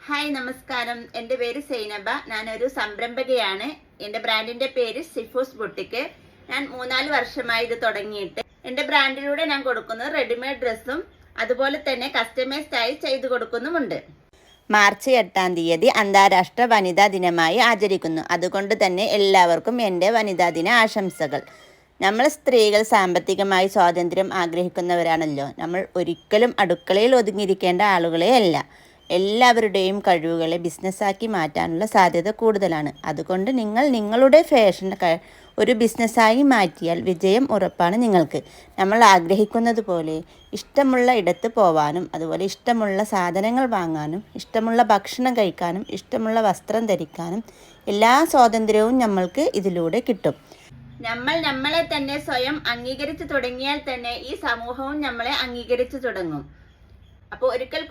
Hi നമസ്കാരം. എൻ്റെ പേര് സൈനബ. ഞാനൊരു സംരംഭകയാണ്. എൻ്റെ ബ്രാൻഡിൻ്റെ പേര് സിഫൂസ് ബുട്ടിക്ക്. ഞാൻ 3-4 വർഷമായി ഇത് തുടങ്ങിയിട്ട്. എൻ്റെ ബ്രാൻഡിലൂടെ ഞാൻ കൊടുക്കുന്നത് റെഡിമെയ്ഡ് ഡ്രസ്സും അതുപോലെ തന്നെ കസ്റ്റമൈസ്ഡ് ആയി ചെയ്തു കൊടുക്കുന്നുമുണ്ട്. മാർച്ച് 8-ാം തീയതി അന്താരാഷ്ട്ര വനിതാ ദിനമായി ആചരിക്കുന്നു. അതുകൊണ്ട് തന്നെ എല്ലാവർക്കും എൻ്റെ വനിതാ ദിന ആശംസകൾ. നമ്മൾ സ്ത്രീകൾ സാമ്പത്തികമായി സ്വാതന്ത്ര്യം ആഗ്രഹിക്കുന്നവരാണല്ലോ. നമ്മൾ ഒരിക്കലും അടുക്കളയിൽ ഒതുങ്ങിയിരിക്കേണ്ട ആളുകളെ അല്ല. എല്ലാവരുടെയും കഴിവുകളെ ബിസിനസ്സാക്കി മാറ്റാനുള്ള സാധ്യത കൂടുതലാണ്. അതുകൊണ്ട് നിങ്ങൾ നിങ്ങളുടെ ഫാഷൻ ഒരു ബിസിനസ്സായി മാറ്റിയാൽ വിജയം ഉറപ്പാണ് നിങ്ങൾക്ക്. നമ്മൾ ആഗ്രഹിക്കുന്നത് പോലെ ഇഷ്ടമുള്ള ഇടത്ത് പോവാനും അതുപോലെ ഇഷ്ടമുള്ള സാധനങ്ങൾ വാങ്ങാനും ഇഷ്ടമുള്ള ഭക്ഷണം കഴിക്കാനും ഇഷ്ടമുള്ള വസ്ത്രം ധരിക്കാനും എല്ലാ സ്വാതന്ത്ര്യവും നമ്മൾക്ക് ഇതിലൂടെ കിട്ടും. നമ്മൾ നമ്മളെ തന്നെ സ്വയം അംഗീകരിച്ചു തുടങ്ങിയാൽ തന്നെ ഈ സമൂഹവും നമ്മളെ അംഗീകരിച്ചു തുടങ്ങും. അപ്പോൾ ഒരിക്കൽ